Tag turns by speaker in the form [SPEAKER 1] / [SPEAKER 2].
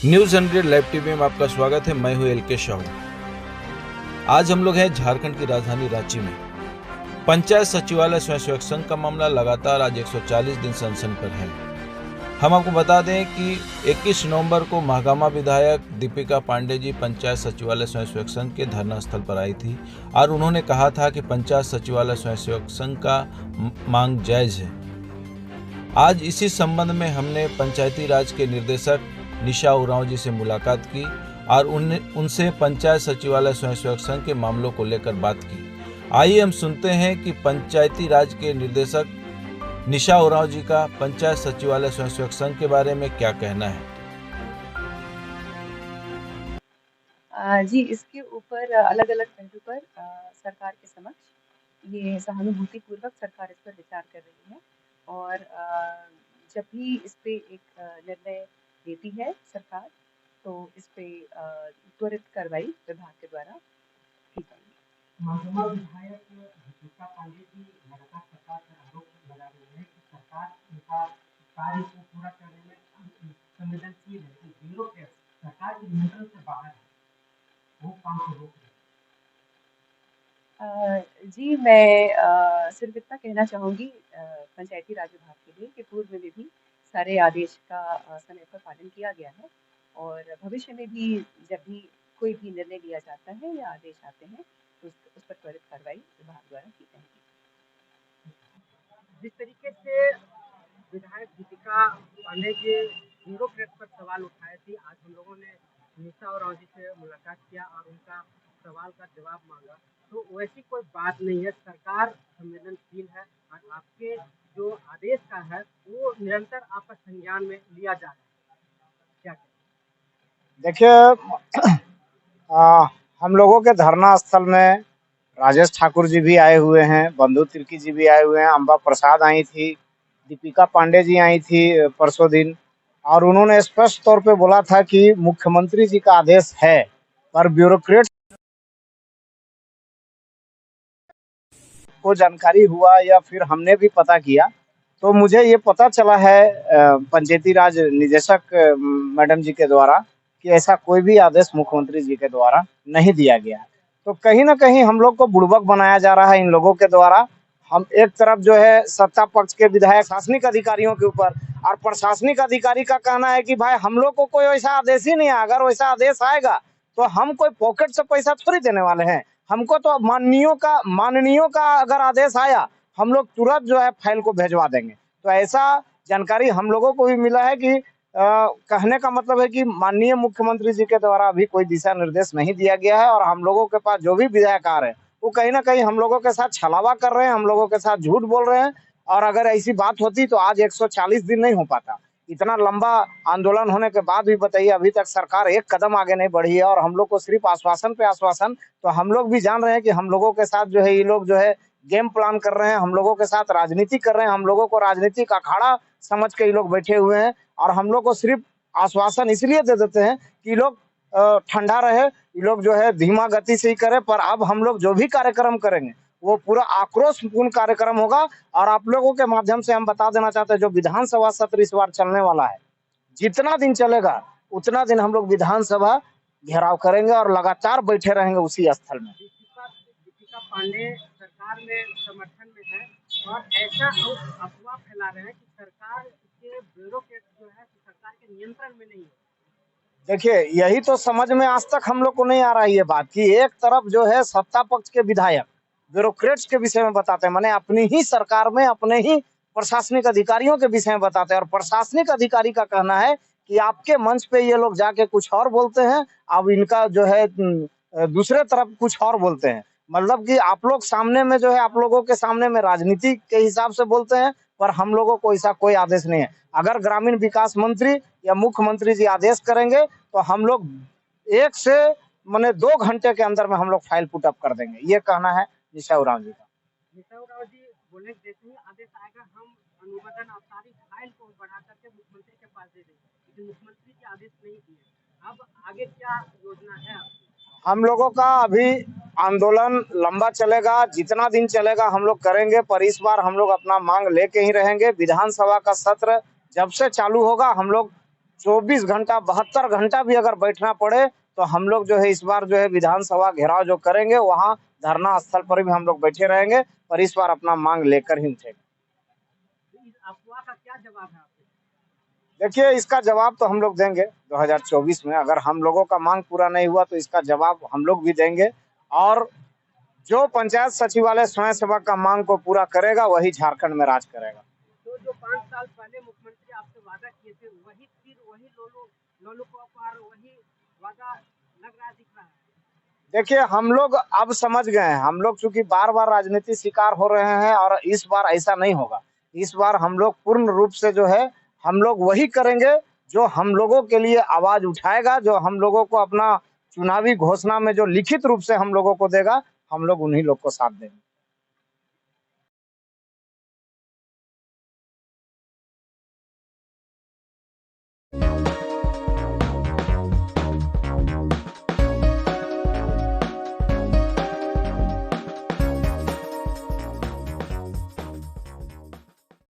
[SPEAKER 1] News 100 live TV में आपका स्वागत है। मैं हूं एल.के. साहू। आज हम लोग हैं झारखंड की राजधानी रांची में। पंचायत सचिवालय स्वयं सेवक संघ का मामला लगातार आज 140 दिन सनसनी पर है। हम आपको बता दें कि 21 नवंबर को महागामा विधायक दीपिका पांडे जी पंचायत सचिवालय स्वयं सेवक संघ के धरना स्थल पर आई थी और उन्होंने कहा था कि पंचायत सचिवालय स्वयं सेवक संघ का मांग जायज़ है। आज इसी संबंध में हमने पंचायती राज के निदेशक निशा उरांव जी से मुलाकात की और उनसे पंचायत सचिवालय स्वयं सेवक संघ के मामलों को लेकर बात की। आइए हम सुनते हैं कि पंचायती राज के निर्देशक निशा उरांव जी का पंचायत सचिवालय स्वयं सेवक संघ के बारे में क्या कहना है।
[SPEAKER 2] जी, इसके ऊपर अलग-अलग पहलू पर सरकार के समक्ष ये सहानुभूतिपूर्वक सरकार इस पर विचार कर रही है और जब भी इस पे एक निर्णय लेती है सरकार, तो इस पे त्वरित कार्रवाई विभाग के द्वारा की जाएगी।
[SPEAKER 3] महागामा विधायक दीपिका पांडे जी लगातार सरकार पर आरोप लगा रही है कि सरकार उनका कार्य को पूरा करने में संवेदनशील है, कि ब्यूरोक्रेट सरकार के नियंत्रण से बाहर है, वो काम को रोक रहे हैं।
[SPEAKER 2] जी, मैं सिर्फ इतना कहना चाहूँगी पंचायती राज विभाग के लिए कि पूर्व में भी सारे आदेश का समय पर पालन किया गया है और भविष्य में भी जब भी कोई भी निर्णय लिया जाता है या आदेश आते हैं तो उस पर त्वरित कार्रवाई विभाग द्वारा की जाएगी।
[SPEAKER 3] जिस तरीके से विधायक दीपिका पांडे जी ब्यूरोक्रेट पर सवाल उठाए थे, आज हम लोगों ने निशा उरांव जी से मुलाकात किया और उनका सवाल का जवाब मांगा, तो वैसी कोई बात नहीं है। सरकार संवेदनशील है और आपके जो आदेश का है वो निरंतर आपका संज्ञान में लिया जा रहा है। क्या
[SPEAKER 4] देखिए, हम लोगों के धरना स्थल में राजेश ठाकुर जी भी आए हुए हैं, बंधु तिर्की जी भी आए हुए हैं, अम्बा प्रसाद आई थी, दीपिका पांडे जी आई थी परसों दिन, और उन्होंने स्पष्ट तौर पे बोला था कि मुख्यमंत्री जी का आदेश है, पर ब्यूरोक्रेट को जानकारी हुआ या फिर हमने भी पता किया तो मुझे ये पता चला है पंचायती राज निदेशक मैडम जी के द्वारा कि ऐसा कोई भी आदेश मुख्यमंत्री जी के द्वारा नहीं दिया गया है। तो कहीं ना कहीं हम लोग को बुड़बक बनाया जा रहा है इन लोगों के द्वारा। हम एक तरफ जो है सत्ता पक्ष के विधायक प्रशासनिक अधिकारियों के ऊपर, और प्रशासनिक अधिकारी का कहना है कि भाई हम लोग को कोई वैसा आदेश ही नहीं है, अगर वैसा आदेश आएगा तो हम कोई पॉकेट से पैसा थोड़ी देने वाले हैं, हमको तो माननीयों का अगर आदेश आया हम लोग तुरंत जो है फाइल को भेजवा देंगे। तो ऐसा जानकारी हम लोगों को भी मिला है कि कहने का मतलब है कि माननीय मुख्यमंत्री जी के द्वारा अभी कोई दिशा निर्देश नहीं दिया गया है और हम लोगों के पास जो भी विधायक आ रहे हैं वो कहीं ना कहीं हम लोगों के साथ छलावा कर रहे हैं, हम लोगों के साथ झूठ बोल रहे हैं। और अगर ऐसी बात होती तो आज 140 दिन नहीं हो पाता। इतना लंबा आंदोलन होने के बाद भी बताइए अभी तक सरकार एक कदम आगे नहीं बढ़ी है और हम लोग को सिर्फ आश्वासन पे आश्वासन। तो हम लोग भी जान रहे हैं कि हम लोगों के साथ जो है ये लोग जो है गेम प्लान कर रहे हैं, हम लोगों के साथ राजनीति कर रहे हैं, हम लोगों को राजनीतिक अखाड़ा समझ के ये लोग बैठे हुए हैं और हम लोग को सिर्फ आश्वासन इसलिए दे देते हैं कि लोग ठंडा रहे, ये लोग जो है धीमा गति से ही करे। पर अब हम लोग जो भी कार्यक्रम करेंगे वो पूरा आक्रोशपूर्ण कार्यक्रम होगा। और आप लोगों के माध्यम से हम बता देना चाहते हैं जो विधानसभा सत्र इस बार चलने वाला है, जितना दिन चलेगा उतना दिन हम लोग विधानसभा घेराव करेंगे और लगातार बैठे रहेंगे उसी स्थल में।
[SPEAKER 3] दीपिका पांडे सरकार में समर्थन में है और ऐसा अफवाह फैला रहे हैं कि सरकार के ब्यूरोक्रेट जो है सरकार के नियंत्रण में नहीं है।
[SPEAKER 4] देखिए, यही तो समझ में आज तक हम लोग को नहीं आ रहा है ये बात कि एक तरफ जो है सत्ता पक्ष के विधायक ब्यूरोक्रेट्स के विषय में बताते हैं, माने अपनी ही सरकार में अपने ही प्रशासनिक अधिकारियों के विषय में बताते हैं, और प्रशासनिक अधिकारी का कहना है कि आपके मंच पे ये लोग जाके कुछ और बोलते हैं, अब इनका जो है दूसरे तरफ कुछ और बोलते हैं। मतलब कि आप लोग सामने में जो है आप लोगों के सामने में राजनीति के हिसाब से बोलते हैं, पर हम लोगों को ऐसा कोई आदेश नहीं है। अगर ग्रामीण विकास मंत्री या मुख्यमंत्री जी आदेश करेंगे तो हम लोग 1 से माने 2 घंटे के अंदर में हम लोग फाइल पुट अप कर देंगे, ये कहना है निशा उरांव जी का।
[SPEAKER 3] निशा उरांव जी बोले जैसे ही आदेश आएगा हम अनुमोदन और सारी फाइल को बढ़ा करके मुख्यमंत्री के पास दे देंगे, लेकिन मुख्यमंत्री के आदेश नहीं दिए। अब आगे क्या योजना है आपकी?
[SPEAKER 4] हम लोगों का अभी आंदोलन लंबा चलेगा, जितना दिन चलेगा हम लोग करेंगे, पर इस बार हम लोग अपना मांग लेके ही रहेंगे। विधानसभा का सत्र जब से चालू होगा हम लोग 24 घंटा 72 घंटा भी अगर बैठना पड़े तो हम लोग जो है इस बार जो है विधानसभा घेराव जो करेंगे वहां धरना स्थल पर भी हम लोग बैठे रहेंगे, पर इस बार अपना मांग लेकर ही उठेंगे।
[SPEAKER 3] तो इस अफवाह का क्या जवाब है आपके?
[SPEAKER 4] देखिए, इसका जवाब तो हम लोग देंगे 2024 में। अगर हम लोगों का मांग पूरा नहीं हुआ तो इसका जवाब हम लोग भी देंगे, और जो पंचायत सचिवालय स्वयं सेवक का मांग को पूरा करेगा वही झारखंड में राज करेगा।
[SPEAKER 3] तो जो 5 साल पहले मुख्यमंत्री आपसे वादा किए थे वही फिर वही लोलुपॉप और वही वादा लग रहा दिख रहा है।
[SPEAKER 4] देखिए, हम लोग अब समझ गए हैं, हम लोग चूंकि बार बार राजनीति शिकार हो रहे हैं और इस बार ऐसा नहीं होगा। इस बार हम लोग पूर्ण रूप से जो है हम लोग वही करेंगे जो हम लोगों के लिए आवाज उठाएगा, जो हम लोगों को अपना चुनावी घोषणा में जो लिखित रूप से हम लोगों को देगा, हम लोग उन्हीं लोग को साथ देंगे।